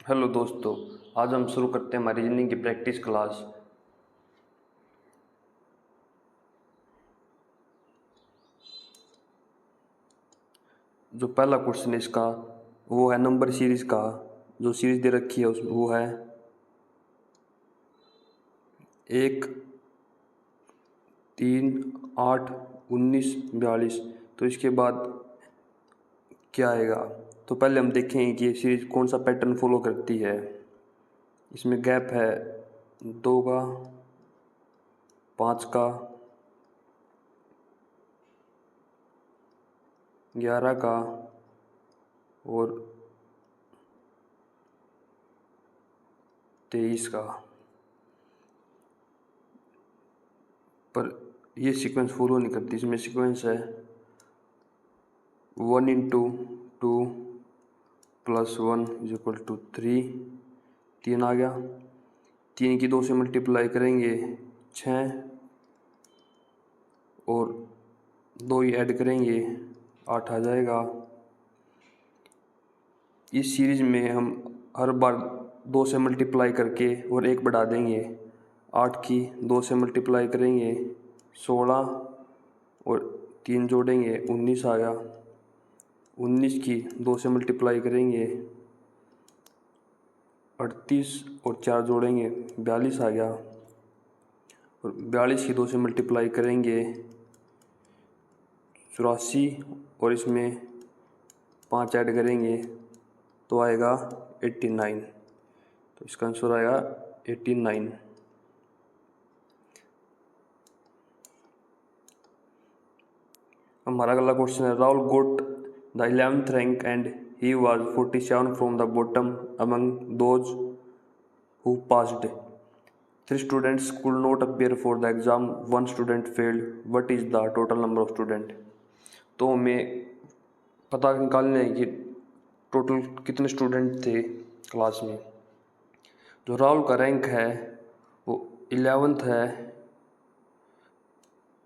Hello दोस्तों, आज हम शुरू करते हैं हमारी रीजनिंग की प्रैक्टिस क्लास। जो पहला क्वेश्चन है इसका वो है नंबर सीरीज का। जो सीरीज दे रखी है उसमें वो है 1, 3, 8, 19, 42। तो इसके बाद क्या आएगा? तो पहले हम देखेंगे कि ये सीरीज कौन सा पैटर्न फॉलो करती है। इसमें गैप है 2 का, 5 का, 11 का और 23 का। पर ये सीक्वेंस फॉलो नहीं करती। इसमें सीक्वेंस है 1 into 2 plus 1 is equal to 3। 3 आ गया। 3 की 2 से मल्टीप्लाई करेंगे 6 और 2 ही ऐड करेंगे 8 आ जाएगा। इस सीरीज में हम हर बार 2 से मल्टीप्लाई करके और 1 बढ़ा देंगे। 8 की 2 से मल्टीप्लाई करेंगे 16 और 3 जोड़ेंगे 19 आ गया। 19 की 2 से मल्टीप्लाई करेंगे 38 और 4 जोड़ेंगे 42 आ गया। और 42 की 2 से मल्टीप्लाई करेंगे 84 और इसमें 5 ऐड करेंगे तो आएगा 89। तो इसका आंसर आएगा 89। हमारा अगला क्वेश्चन है राहुल गोट the 11th rank and he was 47 from the bottom among those who passed. 3 students could not appear for the exam, 1 student failed. What is the total number of student? तो हमें पता निकालना है कि टोटल कितने student थे class में। जो राहुल का रैंक है वो 11th है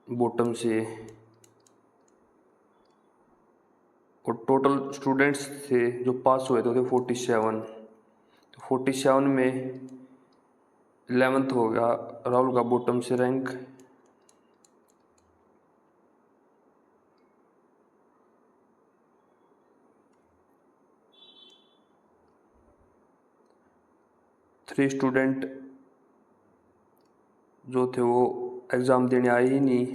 बॉटम से, और टोटल स्टूडेंट्स थे जो पास हुए थे 47। तो 47 में 11th हो गया राहुल का बॉटम से रैंक। थ्री स्टूडेंट जो थे वो एग्ज़ाम देने आए ही नहीं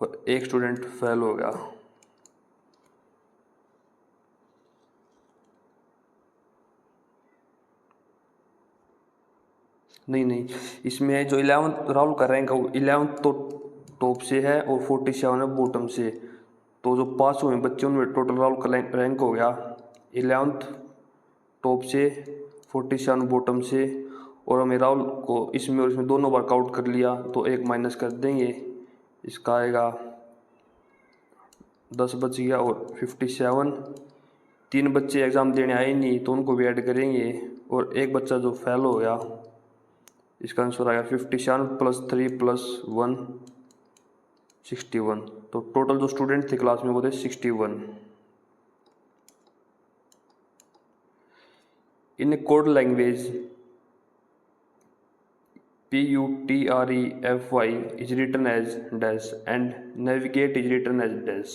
और 1 स्टूडेंट फेल हो गया। नहीं, इसमें जो 11th राहुल का रैंक है वो 11th तो टॉप से है और 47 है बॉटम से। तो जो पास हुए बच्चे उनमें टोटल राहुल का रैंक हो गया 11th टॉप से, 47 बॉटम से। और हमें राहुल को इसमें और इसमें दोनों बार काउंट कर लिया तो 1 माइनस कर देंगे। इसका आएगा 10 बच गया और 57। 3 बच्चे एग्ज़ाम देने आए नहीं तो उनको भी ऐड करेंगे और 1 बच्चा जो फेल हो गया। इसका आंसर आएगा 57 प्लस 3 प्लस 1 61। तो टोटल जो स्टूडेंट थे क्लास में वो थे 61। In a code language PUTREFY is written as dash and navigate is written as dash.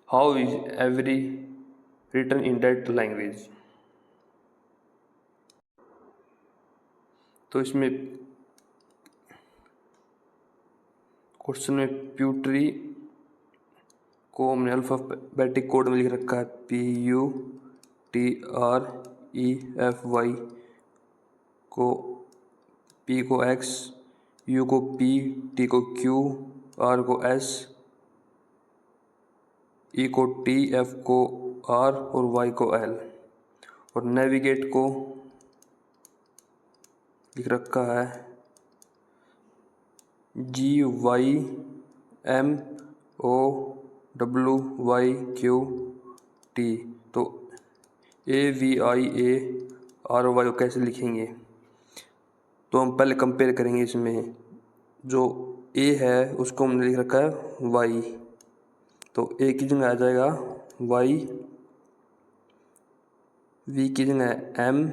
How is every written in that language? तो इसमें क्वेश्चन में प्यूटरी को हमने अल्फ़ाबेटिक कोड में लिख रखा है PUTREFY को P को X, U को P, T को Q, R को S, E को T, F को R और Y को L। और नेविगेट को लिख रखा है GYMOWYQT। तो AVIARY को कैसे लिखेंगे? तो हम पहले कंपेयर करेंगे। इसमें जो A है उसको हमने लिख रखा है Y, तो A की जगह आ जाएगा Y वी की जगह एम,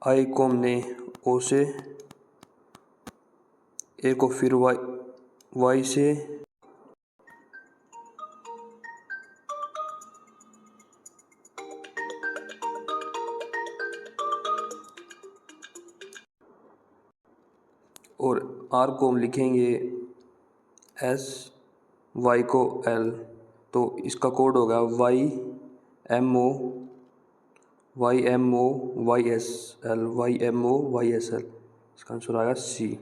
आई को हमने ओ से, ए को फिर वाई से, और आर को हम लिखेंगे एस, वाई को एल। तो इसका कोड होगा Y M O Y M O Y S L, Y M O Y S L. इसका आंसर आएगा C.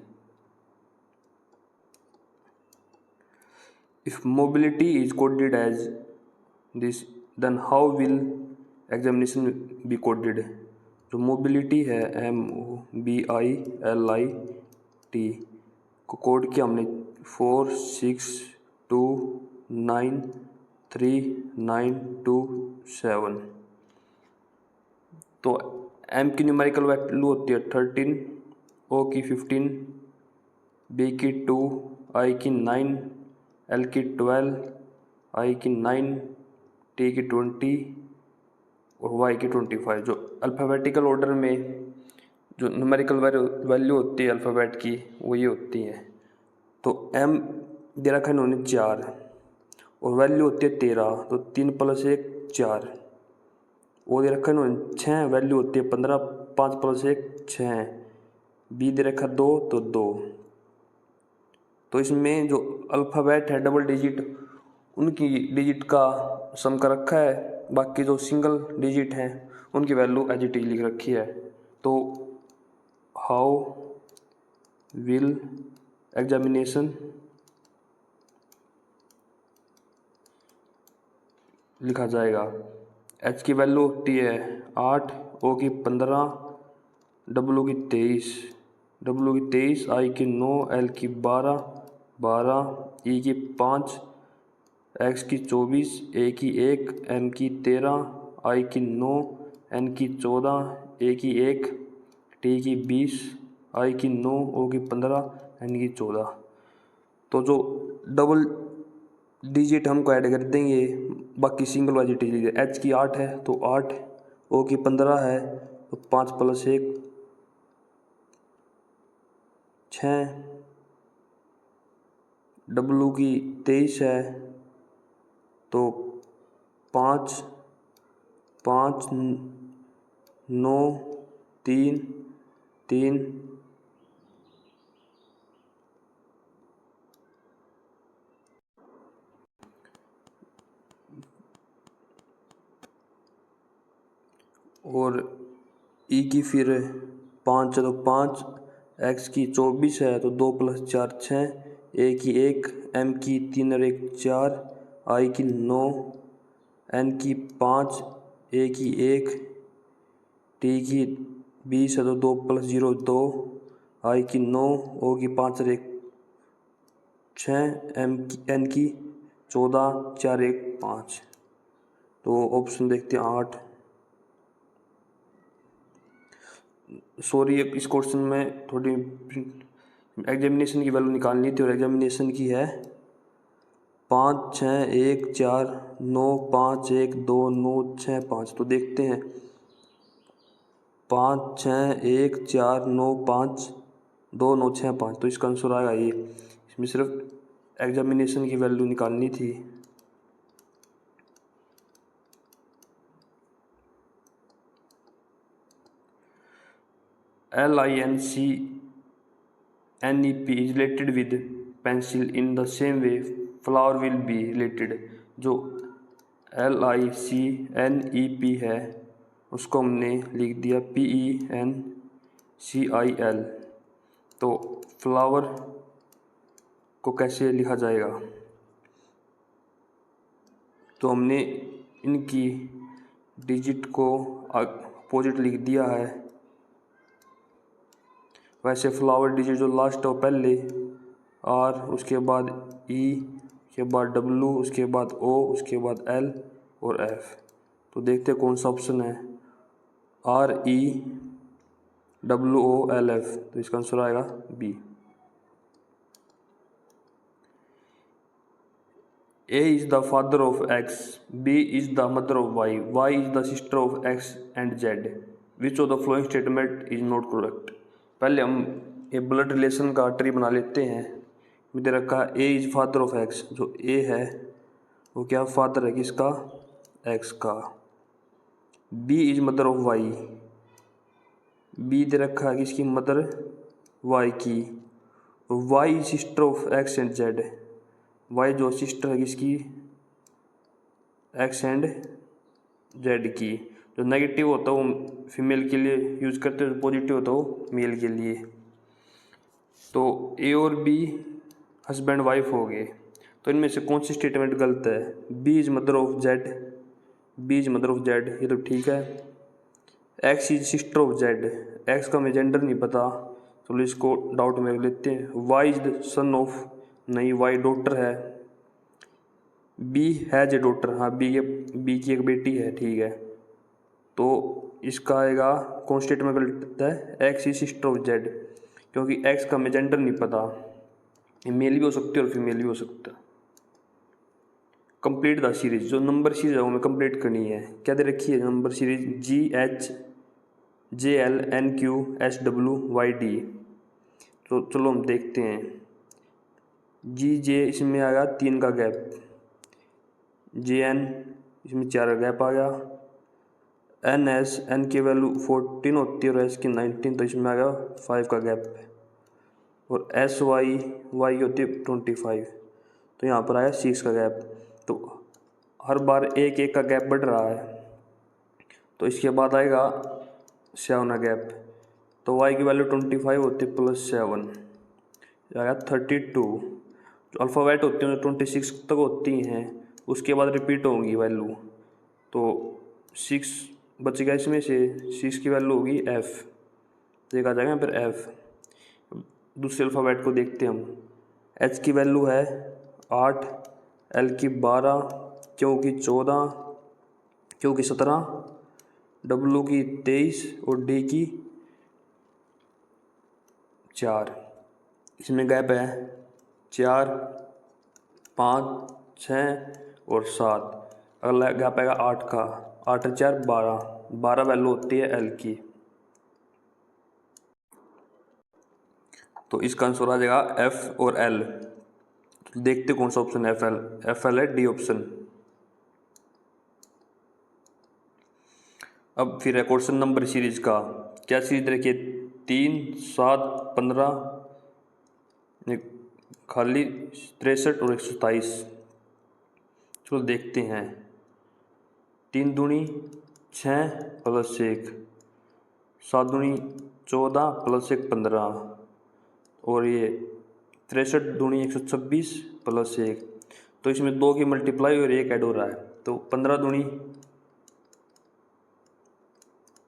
If mobility is coded as this then how will examination be coded. जो mobility है M O B I L I T को code किया हमने 4 6 2 9 3 9 2 7। तो M की numerical value होती है 13, ओ की 15, बी की 2, आई की 9, एल की 12, आई की 9, टी की 20 और वाई की 25। जो अल्फ़ाबेटिकल ऑर्डर में जो न्यूमेरिकल वैल्यू होती है अल्फ़ाबेट की वो ये होती है। तो एम दे रखा है इन्होंने 4 और वैल्यू होती है 13, तो 3 + 1 4। ओ दे रखा है इन्होंने 6, वैल्यू होती है 15, 5 + 1 6। बी दे रखा 2 तो 2। तो इसमें जो अल्फ़ाबेट है डबल डिजिट उनकी डिजिट का सम कर रखा है, बाकी जो सिंगल डिजिट हैं उनकी वैल्यू एज इट इज लिख रखी है। तो हाउ विल एग्जामिनेशन लिखा जाएगा। एच की वैल्यू होती है 8, ओ की 15, डब्लू की 23, आई की 9, एल की 12, ई की 5, एक्स की 24, ए की 1, एम की 13, आई की 9, एन की 14, ए की 1, टी की 20, आई की 9, ओ की 15, एन की 14। तो जो डबल डिजिट हमको ऐड कर देंगे, बाकी सिंगल वाली डिजिट एच की 8 है तो 8, ओ की 15 है तो 5 + 1 6, डब्लू की 23 है तो 5 5 9 3 3 और ई की फिर 5 है तो 5, एक्स की 24 है तो 2 + 4 6, ए की 1, एम की 3 और 1 4, आई की 9, एन की 5, ए की 1, टी की 20 है तो 2 + 0 2, आई की 9, ओ की 5 और 1 6, एन की 14 4 1 5। तो ऑप्शन देखते हैं 8। सॉरी, इस क्वेश्चन में थोड़ी एग्जामिनेशन की वैल्यू निकालनी थी और एग्जामिनेशन की है 5 6 1 4 9 5 1 2 9 6 5। तो देखते हैं 5 6 1 4 9 5 2 9 6 5। तो इसका आंसर आएगा ये। इसमें सिर्फ एग्जामिनेशन की वैल्यू निकालनी थी। LINCNEP is related with pencil in the same way flower will be related। जो LICNEP है उसको हमने लिख दिया PENCIL। तो फ्लावर को कैसे लिखा जाएगा, तो हमने इनकी डिजिट को अपोजिट लिख दिया है। वैसे फ्लावर डिजिट जो लास्ट हो पहले आर, उसके बाद ई, उसके बाद डब्लू, उसके बाद ओ, उसके बाद एल और एफ। तो देखते हैं कौन सा ऑप्शन है, REWOLF। तो इसका आंसर आएगा B. A is the father of X, B is the mother of Y is the sister of X and Z. Which of the following statement is not correct? पहले हम ये blood relation का tree बना लेते हैं। मुझे रखा A is father of X, जो A है वो क्या फादर है किसका? X का। B is mother of Y, B दे रखा है किसकी? मदर Y की। Y is sister of X and Z, Y जो सिस्टर है किसकी? X एंड Z की। जो नेगेटिव होता है वो फीमेल के लिए यूज करते हैं, पॉजिटिव होता है वो मेल के लिए। तो A और B हस्बैंड वाइफ हो गए, तो इनमें से कौन सी स्टेटमेंट गलत है? B is mother of Z, B is mother of Z, ये तो ठीक है। X is sister of Z, X का हमें जेंडर नहीं पता, चलो इसको डाउट में लेते हैं। Y is the son of, नहीं Y डॉटर है। B हैज ए डॉटर, हाँ B की एक बेटी है, ठीक है। तो इसका आएगा कौन स्टेटमेंट गलत है? X is sister of Z, क्योंकि X का हमें जेंडर नहीं पता, ये मेल भी हो सकती है और फीमेल भी हो सकता है। कंप्लीट द सीरीज, जो नंबर सीरीज है वो हमें कंप्लीट करनी है। क्या दे रखी है नंबर सीरीज? GHJLNQSWYD। तो चलो हम देखते हैं। GJ इसमें आएगा 3 का गैप, JN इसमें 4 का गैप आ गया, N की वैल्यू 14 होती है और S की 19, तो इसमें आ गया 5 का गैप, और Y होती है 25, तो यहाँ पर आया 6 का गैप। तो हर बार एक का गैप बढ़ रहा है, तो इसके बाद आएगा 7 का गैप, तो Y की वैल्यू 25 होती है +7, आया 32। जो अल्फ़ाबेट होती हैं 26 तक होती हैं, उसके बाद रिपीट होंगी वैल्यू, तो 6 बच गया इसमें से, 6 की वैल्यू होगी F, देखा जाएगा फिर F। दूसरे अल्फ़ाबेट को देखते हैं हम। H की वैल्यू है 8, L की 12, Q की 14, Q की 17, W की 23 और D की 4। इसमें गैप है 4, 5, 6 और 7। अगला गैप आएगा 8 का, 8 और 4 12 वैल्यू होती है L की। तो इसका आंसर आ जाएगा F और L। तो देखते कौन सा ऑप्शन है FL है D ऑप्शन। अब फिर है क्वेश्चन नंबर सीरीज का। क्या सीरीज रखिए? 3, 7, 15, खाली 63 और 127। चलो देखते हैं। 3 दूनी 6 + 1, 7 दूनी 14 + 1 15, और ये 63 दूनी 126 + 1, तो इसमें 2 की मल्टीप्लाई और 1 ऐड हो रहा है, तो 15 दूनी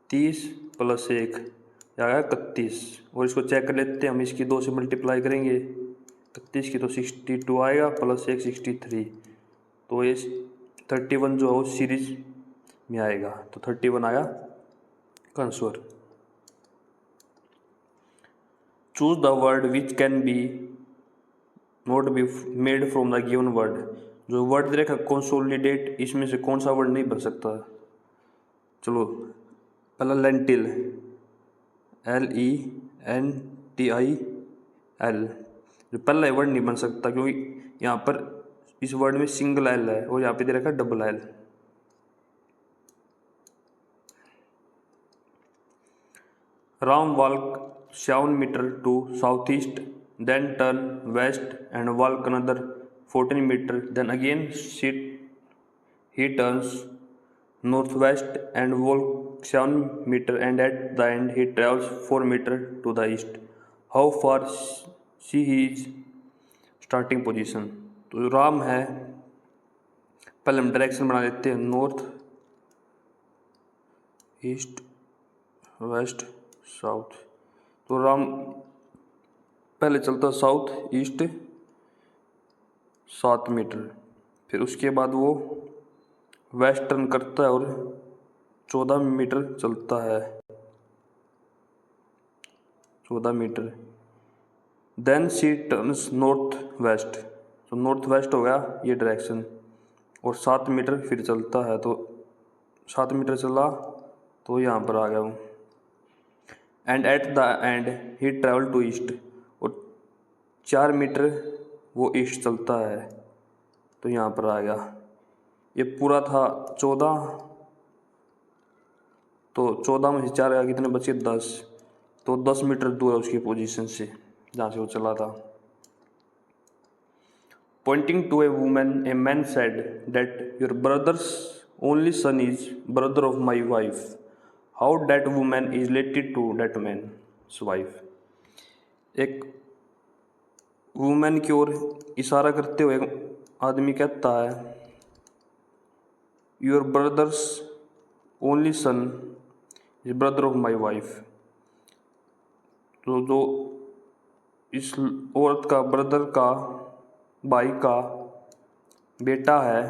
30 + 1 आ गया 31, और इसको चेक कर लेते हैं हम, इसकी 2 से मल्टीप्लाई करेंगे 31 की, तो 62 आएगा +1 63, तो ये 31 जो है वो सीरीज में आएगा, तो 31 आया answer. Choose the word which can be not be made from the given word. जो वर्ड दे रखा कंसोलिडेट, इसमें से कौन सा वर्ड नहीं बन सकता? चलो पहला लेंटिल, LENTIL, जो पहला वर्ड नहीं बन सकता क्योंकि यहाँ पर इस वर्ड में सिंगल L है और यहाँ पे दे रखा double L। Ram walk 7 metre to south east, then turn west and walk another 14 metre, then again he turns northwest and walk 7 meter, and at the end he travels 4 meter to the east. How far see his starting position? तो राम है, पहले हम direction बना लेते हैं, north east west south. तो राम पहले चलता साउथ ईस्ट 7 मीटर, फिर उसके बाद वो वेस्ट टर्न करता है और 14 मीटर चलता है, 14 मीटर। देन सी टर्न्स नॉर्थ वेस्ट, तो नॉर्थ वेस्ट हो गया ये डायरेक्शन, और 7 मीटर फिर चलता है, तो 7 मीटर चला तो यहाँ पर आ गया हूँ। And at the end he travel to east, और 4 मीटर वो ईस्ट चलता है, तो यहाँ पर आ गया। ये पूरा था 14, तो 14 में से 4 गया, कितने बचे 10, तो 10 मीटर दूर है उसकी पोजीशन से जहाँ से वो चला था। Pointing to a women a man said that your brother's only son is brother of my wife, how that women is related to that man's wife. एक वुमेन की ओर इशारा करते हुए आदमी कहता है, your brother's only son is brother of my wife, तो जो इस औरत का ब्रदर का, भाई का बेटा है,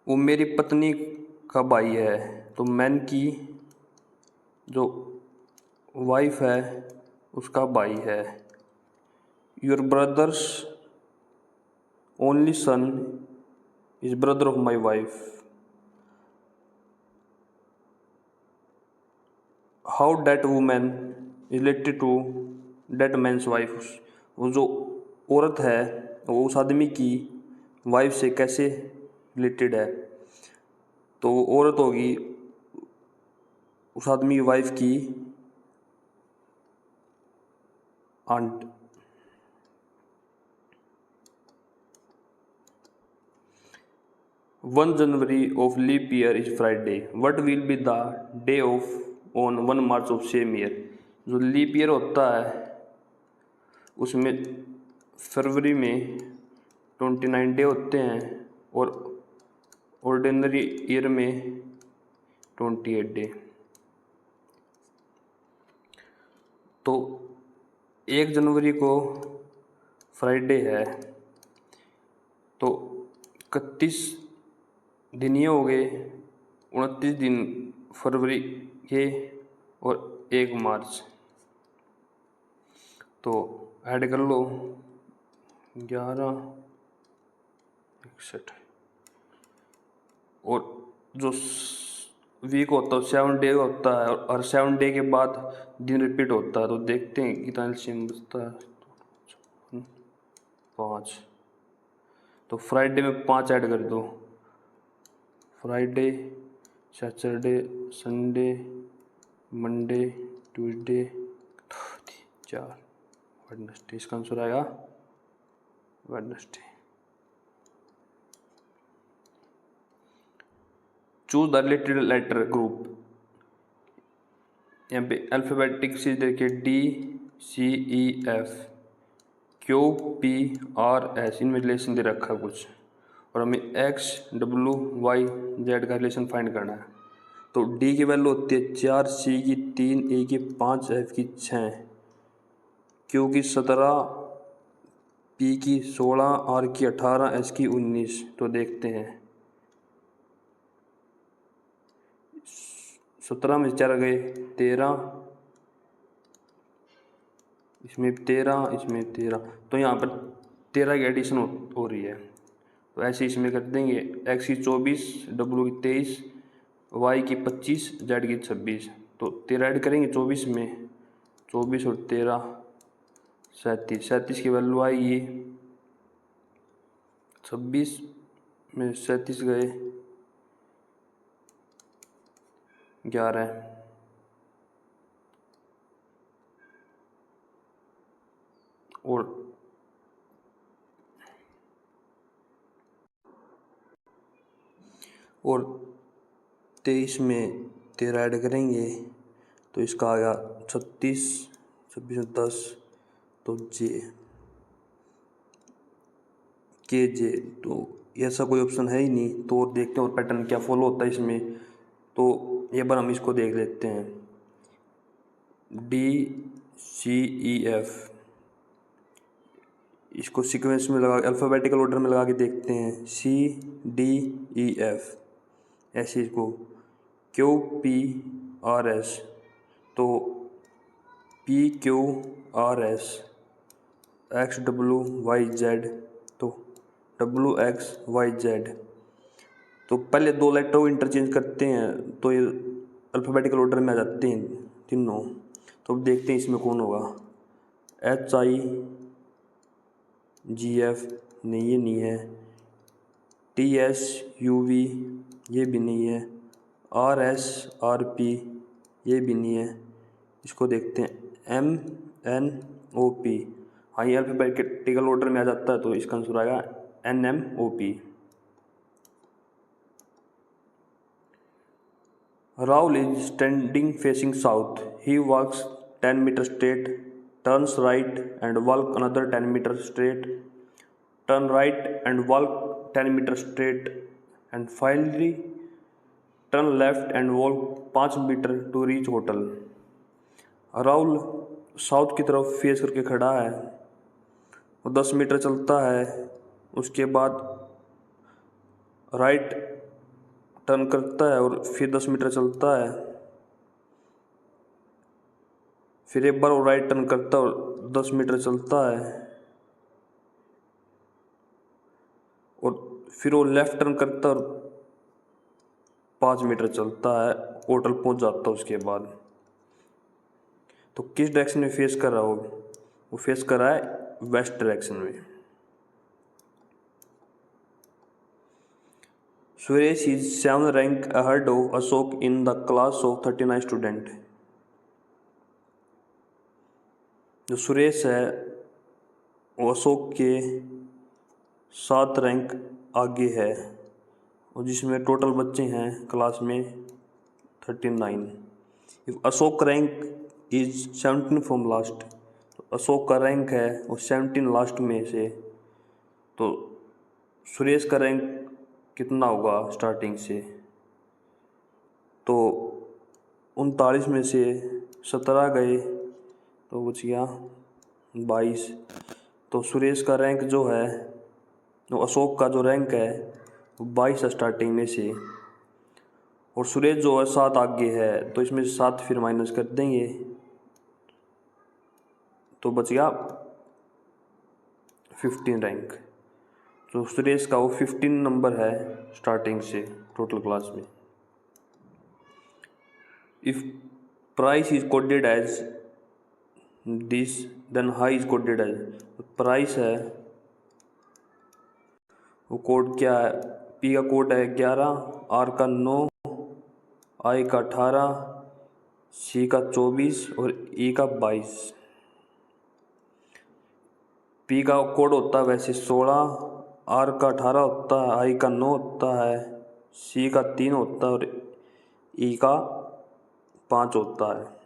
वो मेरी पत्नी का भाई है, तो मैन की जो वाइफ है उसका भाई है। Your brother's only son is brother of my wife, how that women is related to that man's wife. वो जो औरत है वो उस आदमी की वाइफ से कैसे रिलेटेड है, तो वो औरत होगी उस आदमी की वाइफ की aunt. 1 January of leap year is Friday. What will be the day of on 1 March of same year? जो लीप ईयर होता है उसमें फरवरी में 29 डे होते हैं, और ऑर्डिनरी ईयर में 28 डे। तो 1 जनवरी को फ्राइडे है, तो 31 दिन ये हो गए, 29 दिन फरवरी के, और 1 मार्च, तो ऐड कर लो 11 61, और जो वीक होता है 7 डे होता है, और 7 डे के बाद दिन रिपीट होता है, तो देखते हैं कितना एलसीएम बचता है। 5, तो फ्राइडे में 5 ऐड कर दो, Friday, Saturday, Sunday, Monday, Tuesday, 4, Wednesday. इसका आंसर आएगा Wednesday. Choose the related letter group. यहाँ पे अल्फाबेटिक से देखिए DCEF QPRS, इनमें रिलेशन दे रखा है कुछ, और हमें XWYZ का रिलेशन फाइंड करना है। तो D की वैल्यू होती है 4, C की 3, E की 5, F की 6, Q की 17, P की 16, R की 18, S की 19। तो देखते हैं 17 में 4 गए 13, इसमें 13, इसमें 13, तो यहाँ पर 13 की एडिशन हो रही है। तो ऐसे इसमें कर देंगे, X की 24, W की 23, Y की 25, Z की 26, तो 13 ऐड करेंगे 24 में, 24 और 13 37, 37 की वैल्यू आएगी 26 में 37 गए 11, और 23 में 13 ऐड करेंगे, तो इसका आ गया 36, 26 में 10, तो KJ। तो ऐसा कोई ऑप्शन है ही नहीं, तो और देखते हैं और पैटर्न क्या फॉलो होता है इसमें। तो एक बार हम इसको देख लेते हैं, DCEF, इसको सीक्वेंस में लगा, अल्फ़ाबेटिकल ऑर्डर में लगा के देखते हैं, CDEF, ऐसे इसको QPRS, तो PQRS, X W Y Z, तो डब्ल्यू एक्स वाई जेड। तो पहले दो लेटर को इंटरचेंज करते हैं तो ये अल्फ़ाबेटिकल ऑर्डर में आ जाते हैं तीनों। तो अब देखते हैं इसमें कौन होगा। एच आई जी एफ, नहीं ये नहीं है। टी एस यू वी, ये भी नहीं है। आर एस आर पी, ये भी नहीं है। इसको देखते हैं एम एन ओ पी, हाँ ये अल्फ़ाबेटिकल ऑर्डर में आ जाता है तो इसका आंसर आएगा N M O P. Rahul is standing facing south. He walks 10 meters straight, turns right and walk another 10 meters straight, turn right and walk 10 meters straight, and finally turn left and walk 5 metre to reach hotel. Rahul south की तरफ face करके खड़ा है, वो 10 metre चलता है, उसके बाद राइट टर्न करता है और फिर 10 मीटर चलता है, फिर एक बार वो राइट टर्न करता है और 10 मीटर चलता है, और फिर वो लेफ्ट टर्न करता है और 5 मीटर चलता है, होटल पहुंच जाता है उसके बाद। तो किस डायरेक्शन में फेस कर रहा हो? वो फेस कर रहा है वेस्ट डायरेक्शन में। Suresh is 7 rank ahead of Ashok in the class of 39 student. जो सुरेश है वो अशोक के 7 रैंक आगे है, और जिसमें टोटल बच्चे हैं क्लास में 39। If Ashok rank is 17 from last, तो अशोक का रैंक है वो 17 लास्ट में से, तो सुरेश का रैंक कितना होगा स्टार्टिंग से? तो 39 में से 17 गए तो बच गया 22। तो सुरेश का रैंक जो है, तो अशोक का जो रैंक है वो 22 है स्टार्टिंग में से, और सुरेश जो है 7 आगे है, तो इसमें 7 फिर माइनस कर देंगे तो बच गया 15 रैंक। तो सुरेश का वो 15 नंबर है स्टार्टिंग से टोटल क्लास में। If price is coded as this then high is coded as, price है वो कोड क्या है? पी का कोड है 11, आर का 9, आई का 18, सी का 24 और ई का 22। पी का कोड होता है वैसे 16, आर का 18 होता है, आई का 9 होता है, सी का 3 होता है और ई का 5 होता है।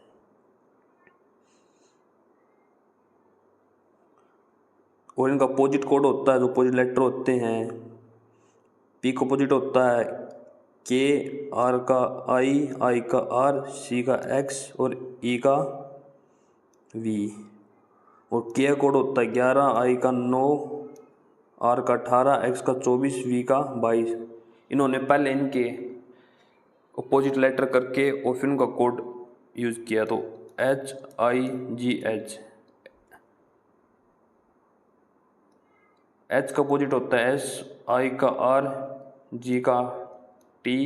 और इनका अपोजिट कोड होता है, जो अपोजिट लेटर होते हैं। पी का अपोजिट होता है के, आर का आई का आर, सी का एक्स और ई का वी। और के कोड होता है 11, आई का 9, आर का 18, एक्स का 24, वी का 22। इन्होंने पहले इनके अपोजिट लेटर करके और फिर उनका कोड यूज़ किया, तो H I ji H. H का अपोजिट होता है एस, आई का आर, जी का टी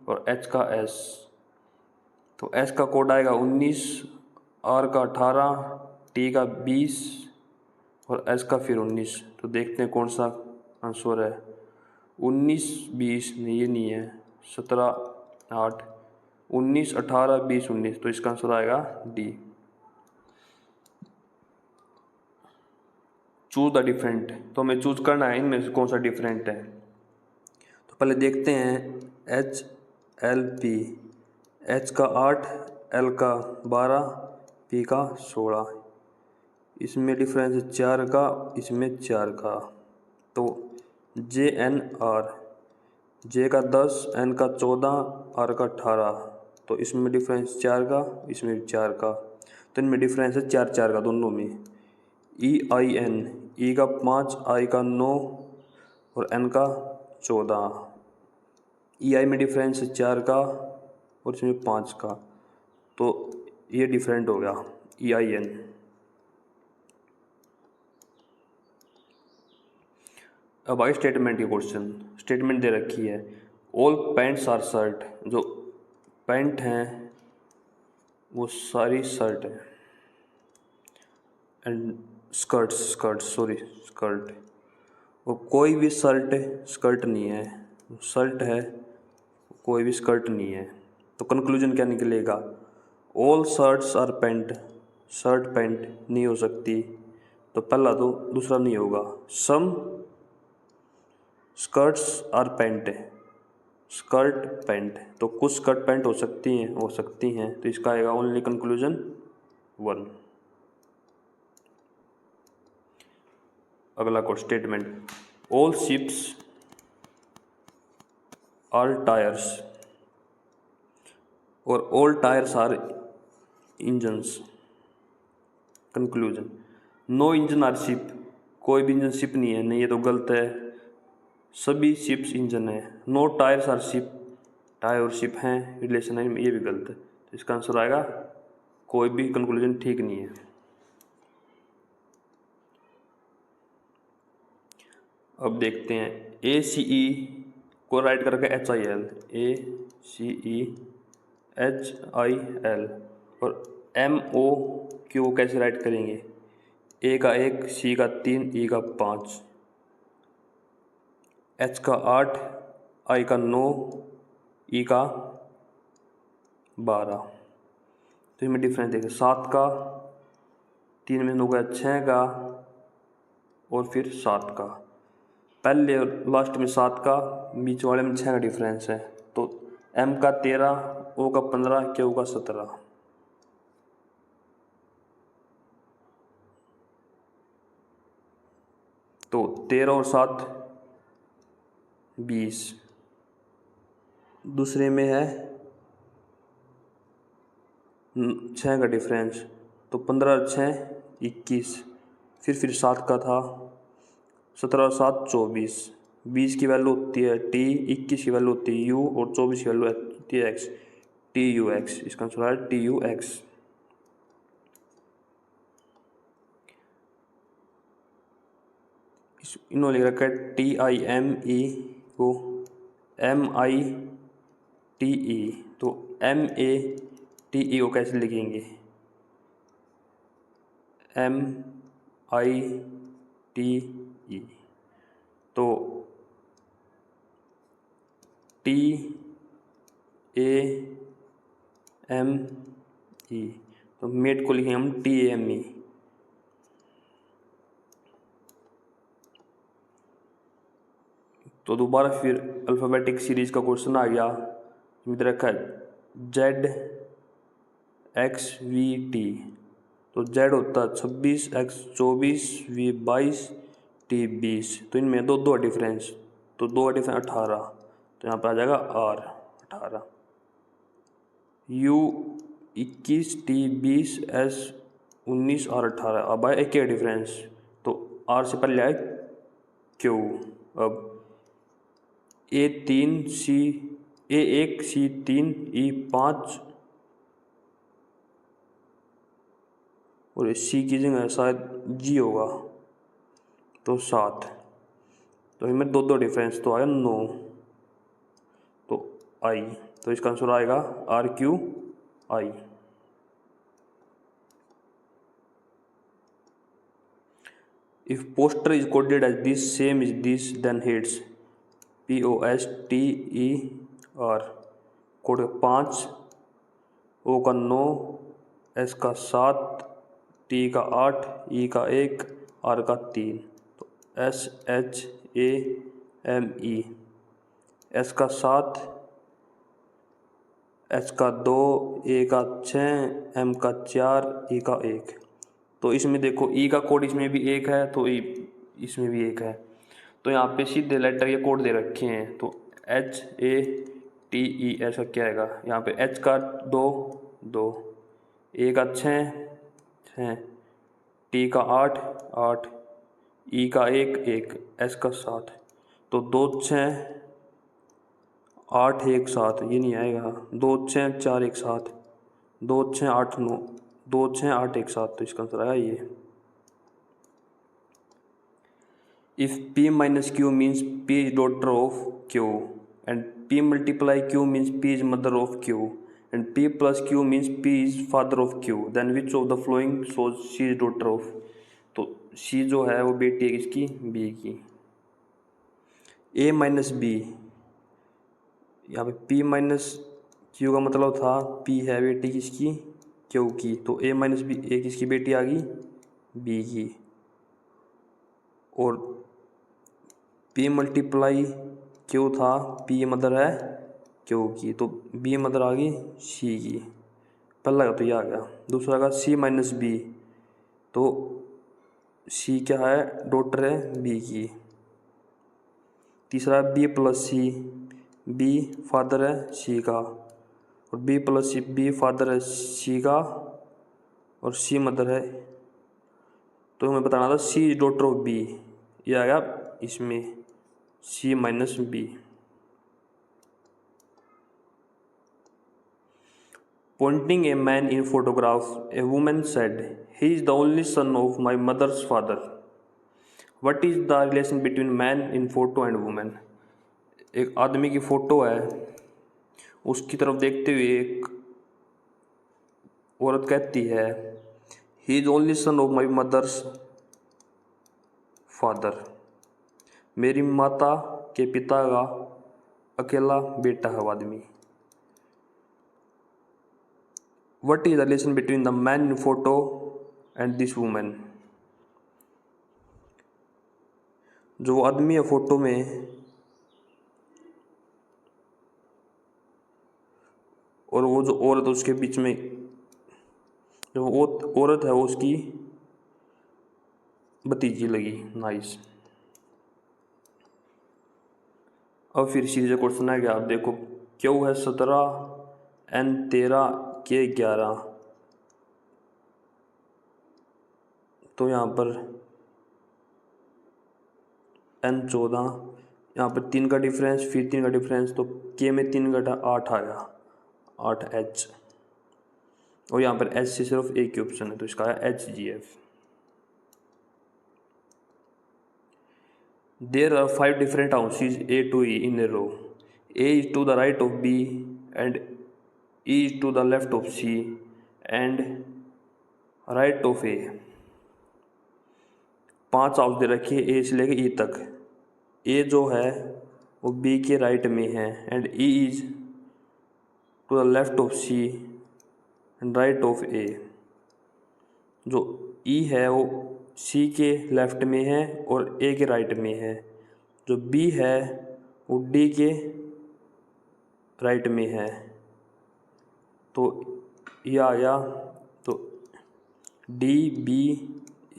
और एच का एस। तो एस का कोड आएगा 19, आर का 18, टी का 20 और एस का फिर 19। तो देखते हैं कौन सा आंसर है। 19 20, नहीं ये नहीं है। 17 8, 19 18 20 19, तो इसका आंसर आएगा डी। चूज द डिफरेंट, तो हमें चूज करना है इनमें से कौन सा डिफरेंट है। तो पहले देखते हैं एच एल पी। एच का 8, एल का 12, पी का 16। इसमें डिफरेंस है 4 का, इसमें 4 का। तो जे एन आर, जे का 10, एन का 14, आर का 18। तो इसमें डिफरेंस 4 का, इसमें 4 का। तो इनमें डिफरेंस है 4 4 का दोनों में। ई आई एन, ई का 5, आई का 9 और एन का 14। ई आई में डिफरेंस है 4 का और इसमें 5 का, तो ये डिफरेंट हो गया ई आई एन। अब आगे स्टेटमेंट के क्वेश्चन। स्टेटमेंट दे रखी है ऑल पैंट्स आर शर्ट, जो पैंट हैं वो सारी शर्ट है, एंड स्कर्ट, और कोई भी शर्ट स्कर्ट नहीं है, शर्ट है कोई भी स्कर्ट नहीं है। तो कंक्लूजन क्या निकलेगा, all shirts are pant, shirt pant नहीं हो सकती, तो पहला तो दूसरा नहीं होगा। Some skirts are pant, skirt pant, तो कुछ स्कर्ट पैंट हो सकती हैं, तो इसका आएगा ओनली कंक्लूजन 1। अगला को statement all ships are tyres, और all tyres are engines. Conclusion no engine are ship, कोई भी इंजन शिप नहीं है, नहीं ये तो गलत है, सभी शिप्स इंजन है। No tyres are ship, tyre और शिप हैं रिलेशन है, ये भी गलत है, तो इसका आंसर आएगा कोई भी कंक्लूजन ठीक नहीं है। अब देखते हैं ACE को राइट करके HIL, ACEHIL, और MOQ कैसे राइट करेंगे, A का 1, C का 3, E का 5, H का 8, I का 9, E का 12। तो इसमें डिफरेंस देखें 7 का, 3 में 9 का, 6 का और फिर 7 का, पहले और लास्ट में 7 का, बीच वाले में 6 का डिफरेंस है। तो M का 13, O का 15, Q का 17। तो 13 और 7 20, दूसरे में है 6 का डिफरेंस, तो 15 और 6 21, फिर 7 का था, 17 और 7 24, 20 की वैल्यू होती है T, 21 की वैल्यू होती है U और 24 की वैल्यू होती है X, TUX। इसका आंसर है TUX। इन्होंने लिख रखा है TIME को MITE, तो MATE को कैसे लिखेंगे, MITE, तो TAME, तो मेट को लिखेंगे हम TAME। तो दोबारा फिर अल्फ़ाबेटिक सीरीज का क्वेश्चन आ गया, इसमें रखा है ZXVT, तो Z होता है 26, X 24, V 22, T 20, तो इनमें दो डिफरेंस, तो 2 डिफरेंस 18, तो यहाँ पर आ जाएगा R 18, U 21, T 20, S 19 और 18, अब आए एक डिफरेंस, तो R से पहले आए Q। अब A1 C3 E5 और C की जगह शायद G होगा, तो 7, तो इनमें दो डिफरेंस, तो आया 9, तो I, तो इसका आंसर आएगा RQI। If poster is coded as this, same is this, then heads POSTER, code 5, O का 9, S का 7, T का 8, E का 1, R का 3, तो SHAME, S का 7, H का 2, A का 6, M का 4, E का 1, तो इसमें देखो E का कोड इसमें भी 1 है, तो इसमें भी 1 है, तो यहाँ पे सीधे लेटर ये कोड दे रखे हैं, तो HATE ऐसा क्या आएगा, यहाँ पे H का 2, A का 6, T का 8, E का 1, S का 7, तो 2 6 8 1 7, ये नहीं आएगा, 2 6 4 1 7, 2 6 8 9, 2 6 8 1 7, तो इसका आंसर आया ये। if p minus q means p is daughter of q and p multiply q means p is mother of q and p plus q means p is father of q, then which of the following shows she is daughter of। तो c जो है वो बेटी है किसकी, b की। a minus B, यहाँ पे p माइनस q का मतलब था p है बेटी किसकी, q की, तो a माइनस बी a किसकी बेटी आ गई, b की। और p मल्टीप्लाई q था, p मदर है q की, तो b मदर आ गई c की। पहला का तो ये आ गया। दूसरा का c माइनस बी, तो c क्या है, डॉटर है b की। तीसरा b प्लस सी, b फादर है c का, और b प्लस सी b फादर है c का और c मदर है। तो हमें बताना था c डॉटर ऑफ b, ये आ गया इसमें c minus B. Pointing a man in photograph, a woman said, "He is the only son of my mother's father." What is the relation between man in photo and woman? एक आदमी की photo है, उसकी तरफ देखते हुए एक औरत कहती है, "He is only son of my mother's father." मेरी माता के पिता का अकेला बेटा है वो आदमी। What is the relation between the man in photo and this woman? जो आदमी है फोटो में और वो जो औरत उसके बीच में, जो औरत है वो उसकी भतीजी लगी। नाइस। अब फिर सीरीज क्वेश्चन है, क्या आप देखो, क्यू है 17, एन 13, के 11। तो यहाँ पर एन 14, यहाँ पर 3 का डिफरेंस, फिर 3 का डिफरेंस, तो के में 3 घटा 8 आ गया, 8H। और यहाँ पर एच से सिर्फ एक ही ऑप्शन है, तो इसका है HGF। There are 5 different houses A to E in a row. A is to the right of B and E is to the left of C and right of A। 5 house दे रखे A से लेके E तक। A जो है वो B के right में है and E is to the left of C and right of A। जो E है वो C के लेफ्ट में है और A के राइट में है। जो B है वो D के राइट में है। तो ये आ गया, तो D B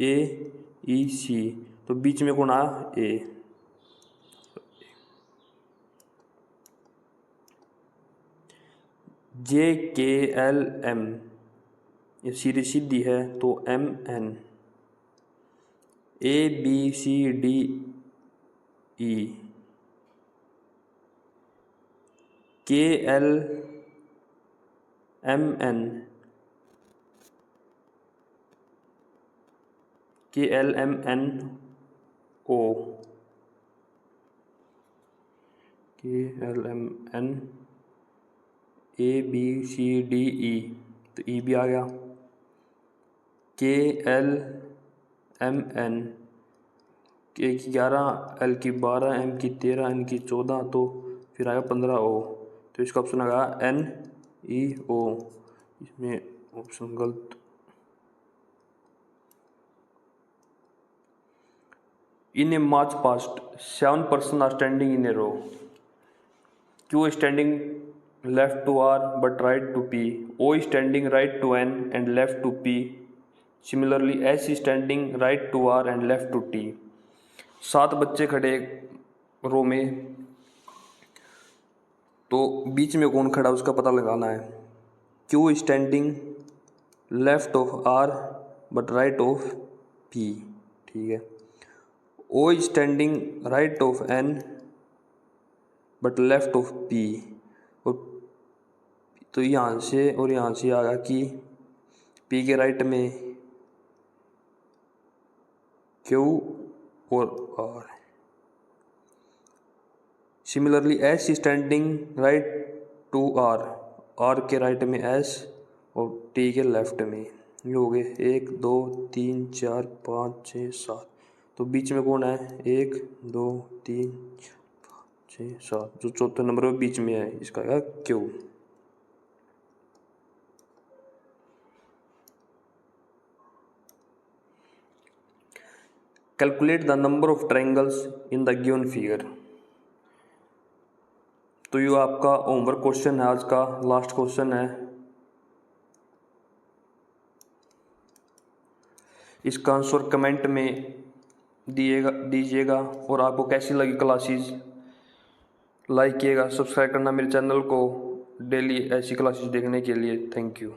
A E C, तो बीच में कौन आया, A। JKLM, ये सीरीज सीधी है तो MN। ABCDE, KLMN, KLMNO, KLMN ABCDE, तो E भी आ गया। KLMN, के की 11, L की 12, M की 13, N की 14, तो फिर आएगा 15O। तो इसका ऑप्शन आएगा NEO। इसमें ऑप्शन गलत। In a march past, 7 persons are standing in a row. Q is standing left to R but right to P. O is standing right to N and left to P. Similarly, S is standing right to R and left to T. 7 बच्चे खड़े रो में, तो बीच में कौन खड़ा उसका पता लगाना है। Q is standing left of R but right of P, ठीक है। O is standing right of N but left of P, और तो यहाँ से और यहाँ से आ गया कि P के राइट में Q और R. Similarly S standing right to R, R के राइट में एस और टी के लेफ्ट में। ये हो गए 1 2 3 4 5 6 7। तो बीच में कौन है? 1 2 3 4 5 6 7, जो चौथे नंबर में बीच में है इसका है Q. Calculate the number of triangles in the given figure. तो ये आपका होमवर्क क्वेश्चन है, आज का लास्ट क्वेश्चन है। इसका आंसर कमेंट में दीजिएगा और आपको कैसी लगी क्लासेस लाइक कीजिएगा, सब्सक्राइब करना मेरे चैनल को डेली ऐसी क्लासेस देखने के लिए। Thank you.